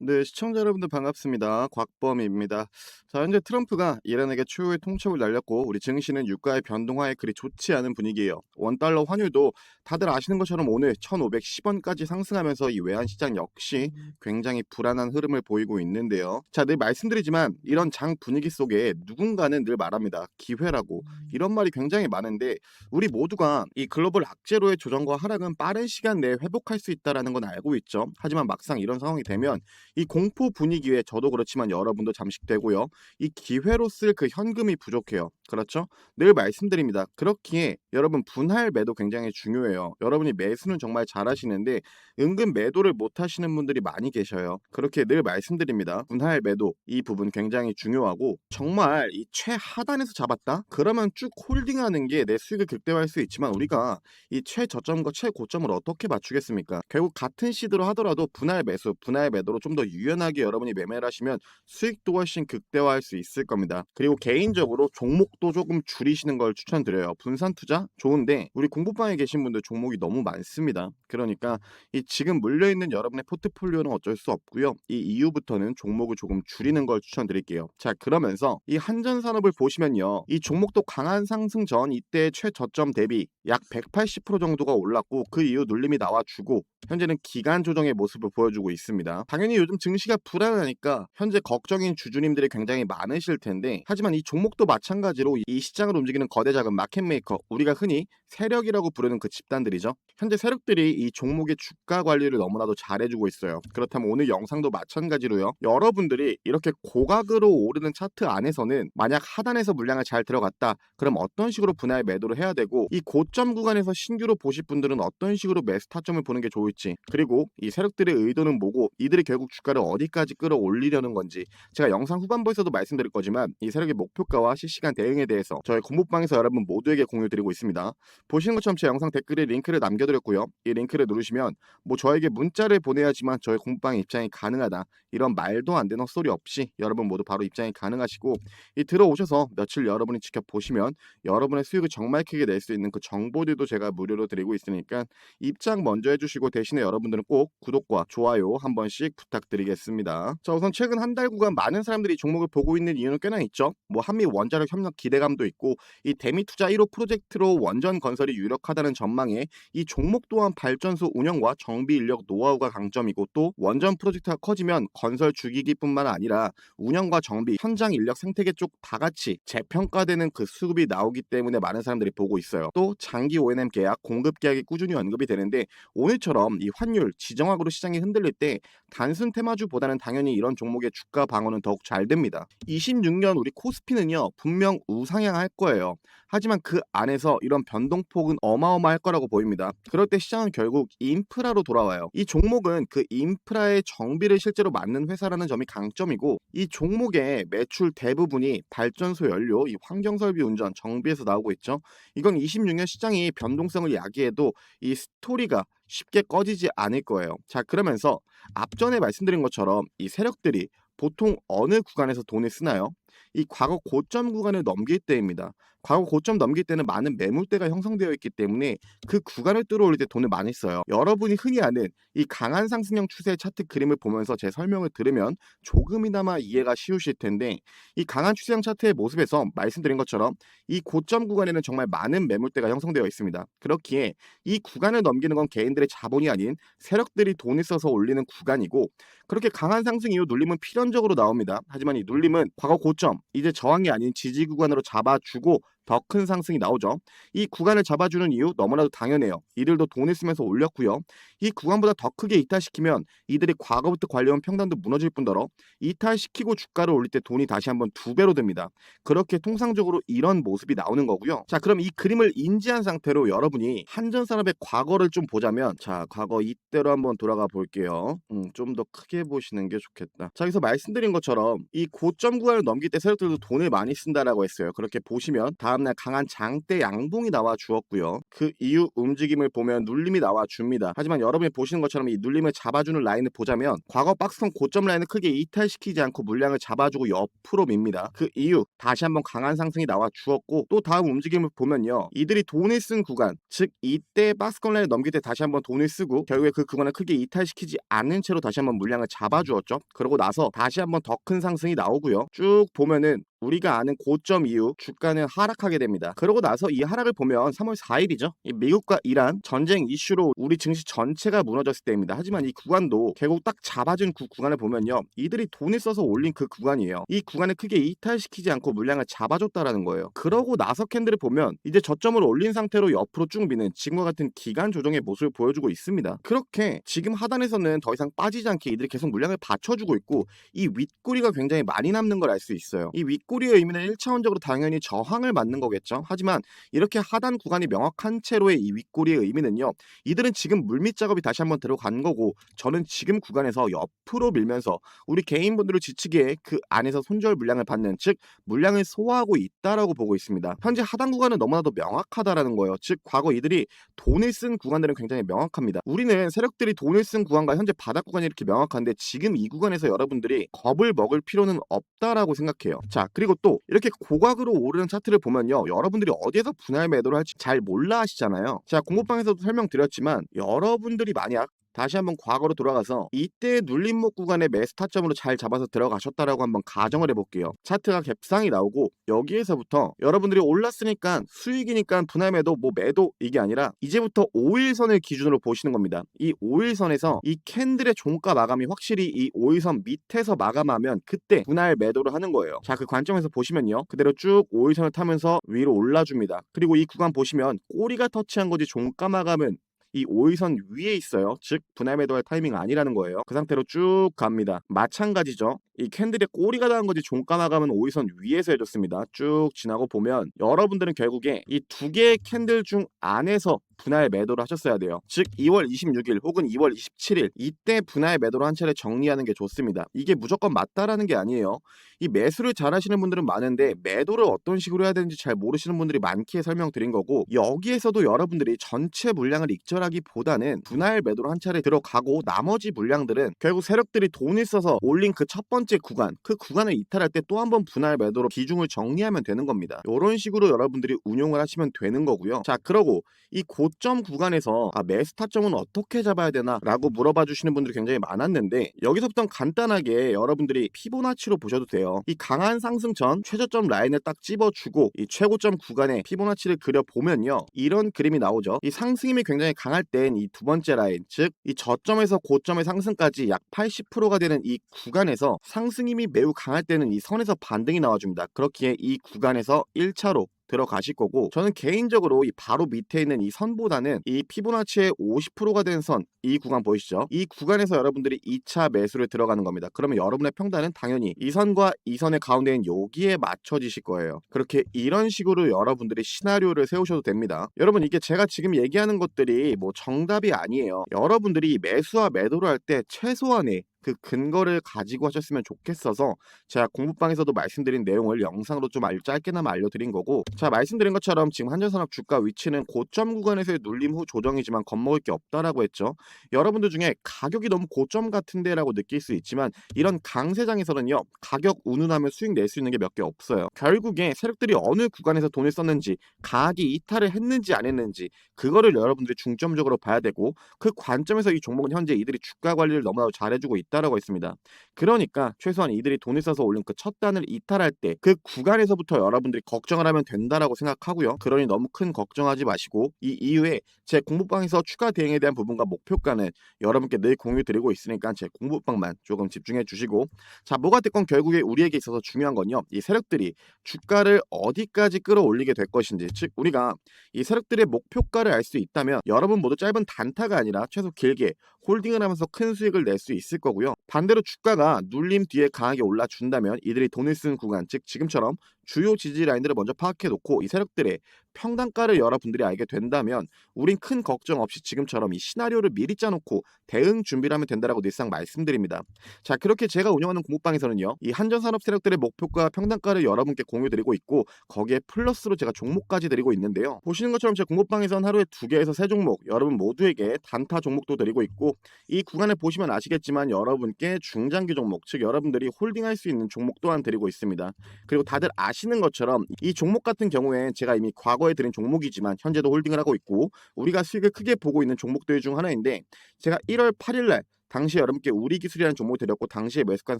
네, 시청자 여러분들 반갑습니다. 곽범입니다. 자, 현재 트럼프가 이란에게 추후의 통첩을 날렸고 우리 증시는 유가의 변동화에 그리 좋지 않은 분위기예요. 원달러 환율도 다들 아시는 것처럼 오늘 1,510원까지 상승하면서 이 외환 시장 역시 굉장히 불안한 흐름을 보이고 있는데요. 자, 늘 말씀드리지만 이런 장 분위기 속에 누군가는 늘 말합니다. 기회라고. 이런 말이 굉장히 많은데 우리 모두가 이 글로벌 악재로의 조정과 하락은 빠른 시간 내에 회복할 수 있다라는 건 알고 있죠. 하지만 막상 이런 상황이 되면 이 공포 분위기에 저도 그렇지만 여러분도 잠식되고요. 이 기회로 쓸 그 현금이 부족해요. 그렇죠? 늘 말씀드립니다. 그렇기에 여러분 분할 매도 굉장히 중요해요. 여러분이 매수는 정말 잘하시는데 은근 매도를 못 하시는 분들이 많이 계셔요. 그렇게 늘 말씀드립니다. 분할 매도 이 부분 굉장히 중요하고 정말 이 최하단에서 잡았다? 그러면 쭉 홀딩하는 게 내 수익을 극대화할 수 있지만 우리가 이 최저점과 최고점을 어떻게 맞추겠습니까? 결국 같은 시드로 하더라도 분할 매수, 분할 매도로 좀 더 유연하게 여러분이 매매를 하시면 수익도 훨씬 극대화할 수 있을 겁니다. 그리고 개인적으로 종목도 조금 줄이시는 걸 추천드려요. 분산 투자 좋은데 우리 공부방에 계신 분들 종목이 너무 많습니다. 그러니까 이 지금 물려있는 여러분의 포트폴리오는 어쩔 수 없고요. 이 이후부터는 종목을 조금 줄이는 걸 추천드릴게요. 자, 그러면서 이 한전산업을 보시면요. 이 종목도 강한 상승 전 이때 최저점 대비 약 180% 정도가 올랐고 그 이후 눌림이 나와주고 현재는 기간 조정의 모습을 보여주고 있습니다. 당연히 요즘 증시가 불안하니까 현재 걱정인 주주님들이 굉장히 많으실 텐데 하지만 이 종목도 마찬가지로 이 시장을 움직이는 거대 자금 마켓메이커 우리가 흔히 세력이라고 부르는 그 집단들이죠. 현재 세력들이 이 종목의 주가 관리를 너무나도 잘해주고 있어요. 그렇다면 오늘 영상도 마찬가지로요. 여러분들이 이렇게 고각으로 오르는 차트 안에서는 만약 하단에서 물량을 잘 들어갔다 그럼 어떤 식으로 분할 매도를 해야 되고 이 고점 구간에서 신규로 보실 분들은 어떤 식으로 매수 타점을 보는 게 좋을지 그리고 이 세력들의 의도는 뭐고 이들이 결국 주가를 어디까지 끌어올리려는 건지 제가 영상 후반부에서도 말씀드릴 거지만 이 세력의 목표가와 실시간 대응에 대해서 저희 공부방에서 여러분 모두에게 공유드리고 있습니다. 보시는 것처럼 제 영상 댓글에 링크를 남겨드렸고요. 이 링크를 누르시면 뭐 저에게 문자를 보내야지만 저희 공부방에 입장이 가능하다 이런 말도 안 되는 헛소리 없이 여러분 모두 바로 입장이 가능하시고 이 들어오셔서 며칠 여러분이 지켜보시면 여러분의 수익을 정말 크게 낼 수 있는 그 정보들도 제가 무료로 드리고 있으니까 입장 먼저 해주시고 대신에 여러분들은 꼭 구독과 좋아요 한 번씩 부탁드리겠습니다. 자, 우선 최근 한 달 구간 많은 사람들이 이 종목을 보고 있는 이유는 꽤나 있죠. 뭐 한미 원자력 협력 기대감도 있고 이 대미 투자 1호 프로젝트로 원전 건설이 유력하다는 전망에 이 종목 또한 발전소 운영과 정비 인력 노하우가 강점이고 또 원전 프로젝트가 커지면 건설 주기기뿐만 아니라 운영과 정비, 현장 인력 생태계 쪽 다 같이 재평가되는 그 수급이 나오기 때문에 많은 사람들이 보고 있어요. 또 장기 O&M 계약, 공급 계약이 꾸준히 언급이 되는데 오늘처럼 이 환율, 지정학으로 시장이 흔들릴 때 단순 테마주보다는 당연히 이런 종목의 주가 방어는 더욱 잘 됩니다. 26년 우리 코스피는요 분명 우상향할 거예요. 하지만 그 안에서 이런 변동폭은 어마어마할 거라고 보입니다. 그럴 때 시장은 결국 인프라로 돌아와요. 이 종목은 그 인프라의 정비를 실제로 맡는 회사라는 점이 강점이고 이 종목의 매출 대부분이 발전소 연료, 이 환경설비 운전, 정비에서 나오고 있죠. 이건 26년 시장이 변동성을 야기해도 이 스토리가 쉽게 꺼지지 않을 거예요. 자, 그러면서 앞전에 말씀드린 것처럼 이 세력들이 보통 어느 구간에서 돈을 쓰나요? 이 과거 고점 구간을 넘길 때입니다. 과거 고점 넘길 때는 많은 매물대가 형성되어 있기 때문에 그 구간을 뚫어올릴 때 돈을 많이 써요. 여러분이 흔히 아는 이 강한 상승형 추세 차트 그림을 보면서 제 설명을 들으면 조금이나마 이해가 쉬우실 텐데 이 강한 추세형 차트의 모습에서 말씀드린 것처럼 이 고점 구간에는 정말 많은 매물대가 형성되어 있습니다. 그렇기에 이 구간을 넘기는 건 개인들의 자본이 아닌 세력들이 돈을 써서 올리는 구간이고 그렇게 강한 상승 이후 눌림은 필연적으로 나옵니다. 하지만 이 눌림은 과거 고점, 이제 저항이 아닌 지지 구간으로 잡아주고 더 큰 상승이 나오죠. 이 구간을 잡아주는 이유 너무나도 당연해요. 이들도 돈을 쓰면서 올렸고요. 이 구간보다 더 크게 이탈시키면 이들이 과거부터 관리해온 평단도 무너질 뿐더러 이탈시키고 주가를 올릴 때 돈이 다시 한번 두 배로 듭니다. 그렇게 통상적으로 이런 모습이 나오는 거고요. 자, 그럼 이 그림을 인지한 상태로 여러분이 한전산업의 과거를 좀 보자면 자, 과거 이때로 한번 돌아가 볼게요. 좀 더 크게 보시는 게 좋겠다. 자, 여기서 말씀드린 것처럼 이 고점 구간을 넘길 때 세력들도 돈을 많이 쓴다라고 했어요. 그렇게 보시면 다음 다음날 강한 장대 양봉이 나와 주었고요. 그 이후 움직임을 보면 눌림이 나와 줍니다. 하지만 여러분이 보시는 것처럼 이 눌림을 잡아주는 라인을 보자면 과거 박스권 고점 라인을 크게 이탈시키지 않고 물량을 잡아주고 옆으로 밉니다. 그 이후 다시 한번 강한 상승이 나와 주었고 또 다음 움직임을 보면요. 이들이 돈을 쓴 구간, 즉 이때 박스권 라인을 넘길 때 다시 한번 돈을 쓰고 결국에 그 구간을 크게 이탈시키지 않는 채로 다시 한번 물량을 잡아주었죠. 그러고 나서 다시 한번 더 큰 상승이 나오고요. 쭉 보면은 우리가 아는 고점 이후 주가는 하락하게 됩니다. 그러고 나서 이 하락을 보면 3월 4일이죠. 이 미국과 이란 전쟁 이슈로 우리 증시 전체가 무너졌을 때입니다. 하지만 이 구간도 결국 딱 잡아준 구간을 보면요. 이들이 돈을 써서 올린 그 구간이에요. 이 구간을 크게 이탈시키지 않고 물량을 잡아줬다라는 거예요. 그러고 나서 캔들을 보면 이제 저점을 올린 상태로 옆으로 쭉 미는 지금과 같은 기간 조정의 모습을 보여주고 있습니다. 그렇게 지금 하단에서는 더 이상 빠지지 않게 이들이 계속 물량을 받쳐주고 있고 이 윗꼬리가 굉장히 많이 남는 걸 알 수 있어요. 이 윗꼬리의 의미는 1차원적으로 당연히 저항을 맞는 거겠죠. 하지만 이렇게 하단 구간이 명확한 채로의 이 윗꼬리의 의미는요. 이들은 지금 물밑 작업이 다시 한번 들어간 거고 저는 지금 구간에서 옆으로 밀면서 우리 개인분들을 지치게 그 안에서 손절 물량을 받는 즉 물량을 소화하고 있다라고 보고 있습니다. 현재 하단 구간은 너무나도 명확하다라는 거예요. 즉 과거 이들이 돈을 쓴 구간들은 굉장히 명확합니다. 우리는 세력들이 돈을 쓴 구간과 현재 바닥 구간이 이렇게 명확한데 지금 이 구간에서 여러분들이 겁을 먹을 필요는 없다라고 생각해요. 자, 그리고 또 이렇게 고각으로 오르는 차트를 보면요. 여러분들이 어디에서 분할 매도를 할지 잘 몰라 하시잖아요. 제가 공부방에서도 설명드렸지만 여러분들이 만약 다시 한번 과거로 돌아가서 이때 눌림목 구간의 매수 타점으로 잘 잡아서 들어가셨다라고 한번 가정을 해볼게요. 차트가 갭상이 나오고 여기에서부터 여러분들이 올랐으니까 수익이니까 분할 매도 뭐 매도 이게 아니라 이제부터 5일선을 기준으로 보시는 겁니다. 이 5일선에서 이 캔들의 종가 마감이 확실히 이 5일선 밑에서 마감하면 그때 분할 매도를 하는 거예요. 자, 그 관점에서 보시면요. 그대로 쭉 5일선을 타면서 위로 올라줍니다. 그리고 이 구간 보시면 꼬리가 터치한 거지 종가 마감은 이 5일선 위에 있어요. 즉 분할 매도할 타이밍 아니라는 거예요. 그 상태로 쭉 갑니다. 마찬가지죠. 이 캔들의 꼬리가 닿은 거지 종가 마감은 5일선 위에서 해줬습니다. 쭉 지나고 보면 여러분들은 결국에 이 두 개의 캔들 중 안에서 분할 매도를 하셨어야 돼요. 즉 2월 26일 혹은 2월 27일 이때 분할 매도로 한 차례 정리하는 게 좋습니다. 이게 무조건 맞다라는 게 아니에요. 이 매수를 잘 하시는 분들은 많은데 매도를 어떤 식으로 해야 되는지 잘 모르시는 분들이 많기에 설명드린 거고 여기에서도 여러분들이 전체 물량을 익절하기보다는 분할 매도로 한 차례 들어가고 나머지 물량들은 결국 세력들이 돈을 써서 올린 그 첫 번째 구간 그 구간을 이탈할 때 또 한 번 분할 매도로 비중을 정리하면 되는 겁니다. 이런 식으로 여러분들이 운용을 하시면 되는 거고요. 자, 그러고 이 고점 구간에서 매수 타점은 어떻게 잡아야 되나 라고 물어봐 주시는 분들이 굉장히 많았는데 여기서부터 간단하게 여러분들이 피보나치로 보셔도 돼요. 이 강한 상승 전 최저점 라인을 딱 찝어주고 이 최고점 구간에 피보나치를 그려보면요. 이런 그림이 나오죠. 이 상승 힘이 굉장히 강할 땐 이 두 번째 라인 즉 이 저점에서 고점의 상승까지 약 80%가 되는 이 구간에서 상승 힘이 매우 강할 때는 이 선에서 반등이 나와줍니다. 그렇기에 이 구간에서 1차로 들어가실 거고 저는 개인적으로 이 바로 밑에 있는 이 선보다는 이 피보나치의 50%가 된 선 이 구간 보이시죠? 이 구간에서 여러분들이 2차 매수를 들어가는 겁니다. 그러면 여러분의 평단은 당연히 이 선과 이 선의 가운데인 여기에 맞춰지실 거예요. 그렇게 이런 식으로 여러분들이 시나리오를 세우셔도 됩니다. 여러분 이게 제가 지금 얘기하는 것들이 뭐 정답이 아니에요. 여러분들이 매수와 매도를 할 때 최소한의 그 근거를 가지고 하셨으면 좋겠어서 제가 공부방에서도 말씀드린 내용을 영상으로 좀 짧게나마 알려드린 거고 자 말씀드린 것처럼 지금 한전산업 주가 위치는 고점 구간에서의 눌림 후 조정이지만 겁먹을 게 없다라고 했죠. 여러분들 중에 가격이 너무 고점 같은데 라고 느낄 수 있지만 이런 강세장에서는요 가격 운운하면 수익 낼 수 있는 게 몇 개 없어요. 결국에 세력들이 어느 구간에서 돈을 썼는지 가격이 이탈을 했는지 안 했는지 그거를 여러분들이 중점적으로 봐야 되고 그 관점에서 이 종목은 현재 이들이 주가 관리를 너무나도 잘해주고 있다라고 했습니다. 그러니까 최소한 이들이 돈을 써서 올린 그 첫 단을 이탈할 때 그 구간에서부터 여러분들이 걱정을 하면 된다라고 생각하고요. 그러니 너무 큰 걱정하지 마시고 이 이후에 제 공부방에서 추가 대응에 대한 부분과 목표가는 여러분께 늘 공유 드리고 있으니까 제 공부방만 조금 집중해 주시고 자 뭐가 됐건 결국에 우리에게 있어서 중요한 건요. 이 세력들이 주가를 어디까지 끌어올리게 될 것인지 즉 우리가 이 세력들의 목표가를 알 수 있다면 여러분 모두 짧은 단타가 아니라 최소 길게 홀딩을 하면서 큰 수익을 낼 수 있을 거고요. 반대로 주가가 눌림 뒤에 강하게 올라준다면 이들이 돈을 쓰는 구간 즉 지금처럼 주요 지지 라인들을 먼저 파악해 놓고 이 세력들의 평단가를 여러분들이 알게 된다면 우린 큰 걱정 없이 지금처럼 이 시나리오를 미리 짜놓고 대응 준비를 하면 된다라고 늘상 말씀드립니다. 자, 그렇게 제가 운영하는 공부방에서는요, 이 한전산업 세력들의 목표가 평단가를 여러분께 공유드리고 있고 거기에 플러스로 제가 종목까지 드리고 있는데요. 보시는 것처럼 제 공부방에서는 하루에 2개에서 3종목 여러분 모두에게 단타 종목도 드리고 있고 이 구간을 보시면 아시겠지만 여러분께 중장기 종목, 즉 여러분들이 홀딩할 수 있는 종목 또한 드리고 있습니다. 그리고 다들 아시는 것처럼 이 종목 같은 경우엔 제가 이미 과거에 드린 종목이지만 현재도 홀딩을 하고 있고 우리가 수익을 크게 보고 있는 종목들 중 하나인데 제가 1월 8일 날 당시 여러분께 우리기술이라는 종목을 드렸고 당시에 매수가는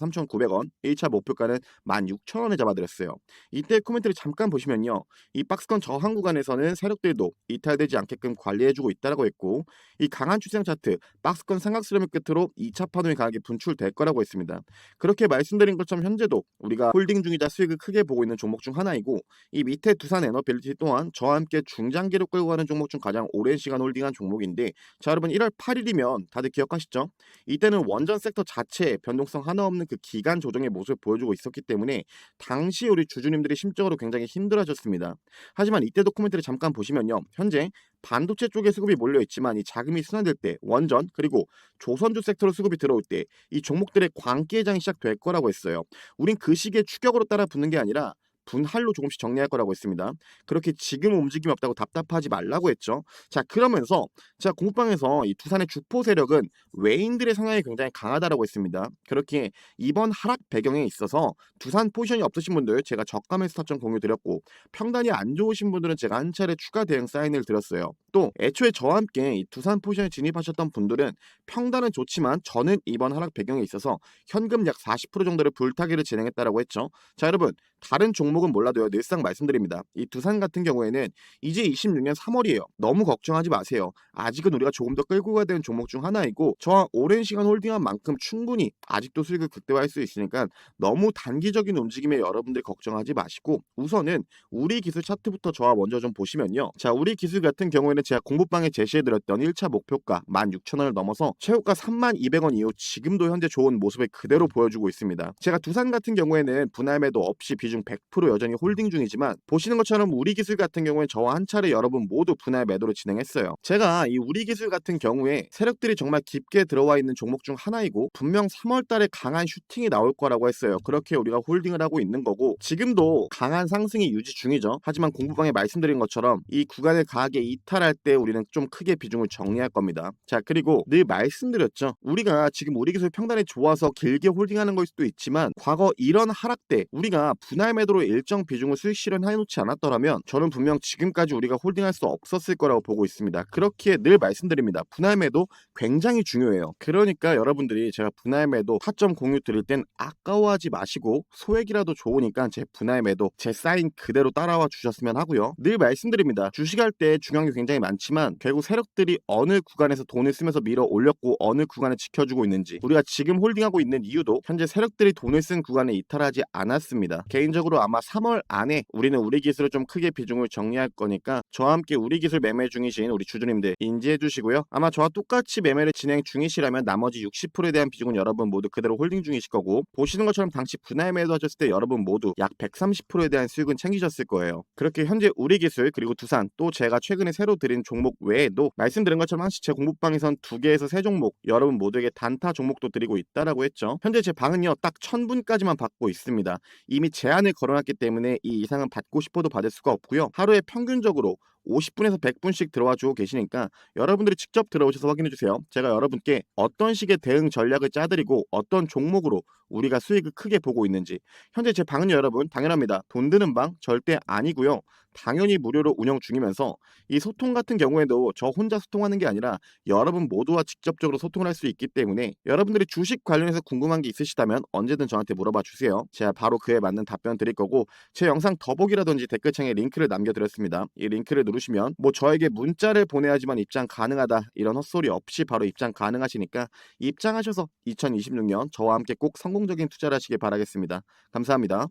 3,900원, 1차 목표가는 16,000원에 잡아드렸어요. 이때 코멘트를 잠깐 보시면요. 이 박스권 저항 구간에서는 세력들도 이탈되지 않게끔 관리해주고 있다고 했고 이 강한 추세장 차트, 박스권 삼각수렴을 끝으로 2차 파동이 강하게 분출될 거라고 했습니다. 그렇게 말씀드린 것처럼 현재도 우리가 홀딩 중이자 수익을 크게 보고 있는 종목 중 하나이고 이 밑에 두산 에너빌리티 또한 저와 함께 중장기로 끌고 가는 종목 중 가장 오랜 시간 홀딩한 종목인데 자 여러분 1월 8일이면 다들 기억하시죠? 이때는 원전 섹터 자체에 변동성 하나 없는 그 기간 조정의 모습을 보여주고 있었기 때문에 당시 우리 주주님들이 심적으로 굉장히 힘들어하셨습니다. 하지만 이때도 코멘트를 잠깐 보시면요. 현재 반도체 쪽에 수급이 몰려 있지만 이 자금이 순환될 때 원전 그리고 조선주 섹터로 수급이 들어올 때 이 종목들의 광기회장이 시작될 거라고 했어요. 우린 그 시기에 추격으로 따라 붙는 게 아니라 분할로 조금씩 정리할 거라고 했습니다. 그렇게 지금 움직임이 없다고 답답하지 말라고 했죠. 자 그러면서 제가 공부방에서 이 두산의 주포 세력은 외인들의 성향이 굉장히 강하다라고 했습니다. 그렇게 이번 하락 배경에 있어서 두산 포지션이 없으신 분들 제가 저가매 스타점 공유 드렸고 평단이 안 좋으신 분들은 제가 한 차례 추가 대응 사인을 드렸어요. 또 애초에 저와 함께 이 두산 포지션에 진입하셨던 분들은 평단은 좋지만 저는 이번 하락 배경에 있어서 현금 약 40% 정도를 불타기를 진행했다라고 했죠. 자 여러분 다른 종목은 몰라도요 늘상 말씀드립니다. 이 두산 같은 경우에는 이제 26년 3월이에요. 너무 걱정하지 마세요. 아직은 우리가 조금 더 끌고 가야 되는 종목 중 하나이고 저와 오랜 시간 홀딩한 만큼 충분히 아직도 수익을 극대화할 수 있으니까 너무 단기적인 움직임에 여러분들 걱정하지 마시고 우선은 우리 기술 차트부터 저와 먼저 좀 보시면요. 자 우리 기술 같은 경우에는 제가 공부방에 제시해드렸던 1차 목표가 16,000원을 넘어서 최고가 32,000원 이후 지금도 현재 좋은 모습을 그대로 보여주고 있습니다. 제가 두산 같은 경우에는 분할 매도 없이 비중 100% 여전히 홀딩 중이지만 보시는 것처럼 우리 기술 같은 경우에 저와 한 차례 여러분 모두 분할 매도를 진행했어요. 제가 이 우리 기술 같은 경우에 세력들이 정말 깊게 들어와 있는 종목 중 하나이고 분명 3월 달에 강한 슈팅이 나올 거라고 했어요. 그렇게 우리가 홀딩을 하고 있는 거고 지금도 강한 상승이 유지 중이죠. 하지만 공부방에 말씀드린 것처럼 이 구간을 강하게 이탈할 때 우리는 좀 크게 비중을 정리할 겁니다. 자 그리고 늘 말씀드렸죠. 우리가 지금 우리 기술 평단이 좋아서 길게 홀딩하는 걸 수도 있지만 과거 이런 하락 때 우리가 분할 매도로 일정 비중을 수익 실현해 놓지 않았더라면 저는 분명 지금까지 우리가 홀딩할 수 없었을 거라고 보고 있습니다. 그렇기에 늘 말씀드립니다. 분할 매도 굉장히 중요해요. 그러니까 여러분들이 제가 분할 매도 타점 공유 드릴 땐 아까워하지 마시고 소액이라도 좋으니까 제 분할 매도 제 사인 그대로 따라와 주셨으면 하고요. 늘 말씀드립니다. 주식할 때 중요한 게 굉장히 많지만 결국 세력들이 어느 구간에서 돈을 쓰면서 밀어 올렸고 어느 구간을 지켜주고 있는지 우리가 지금 홀딩하고 있는 이유도 현재 세력들이 돈을 쓴 구간에 이탈하지 않았습니다. 개인적으로 아마 3월 안에 우리는 우리 기술을 좀 크게 비중을 정리할 거니까 저와 함께 우리 기술 매매 중이신 우리 주주님들 인지해 주시고요. 아마 저와 똑같이 매매를 진행 중이시라면 나머지 60%에 대한 비중은 여러분 모두 그대로 홀딩 중이실 거고 보시는 것처럼 당시 분할 매도 하셨을 때 여러분 모두 약 130%에 대한 수익은 챙기셨을 거예요. 그렇게 현재 우리 기술 그리고 두산 또 제가 최근에 새로 드린 종목 외에도 말씀드린 것처럼 한시 제 공부방에선 2개에서 3종목 여러분 모두에게 단타 종목도 드리고 있다라고 했죠. 현재 제 방은요 딱 1000분까지만 받고 있습니다. 이미 제한을 걸어놨기 때문에 이 이상은 받고 싶어도 받을 수가 없고요. 하루에 평균적으로 50분에서 100분씩 들어와 주고 계시니까 여러분들이 직접 들어오셔서 확인해 주세요. 제가 여러분께 어떤 식의 대응 전략을 짜드리고 어떤 종목으로 우리가 수익을 크게 보고 있는지 현재 제 방은 여러분 당연합니다. 돈 드는 방 절대 아니고요. 당연히 무료로 운영 중이면서 이 소통 같은 경우에도 저 혼자 소통하는 게 아니라 여러분 모두와 직접적으로 소통을 할 수 있기 때문에 여러분들이 주식 관련해서 궁금한 게 있으시다면 언제든 저한테 물어봐 주세요. 제가 바로 그에 맞는 답변 드릴 거고 제 영상 더보기라든지 댓글창에 링크를 남겨드렸습니다. 이 링크를 누르시면 뭐 저에게 문자를 보내야지만 입장 가능하다 이런 헛소리 없이 바로 입장 가능하시니까 입장하셔서 2026년 저와 함께 꼭 성공적인 투자를 하시길 바라겠습니다. 감사합니다.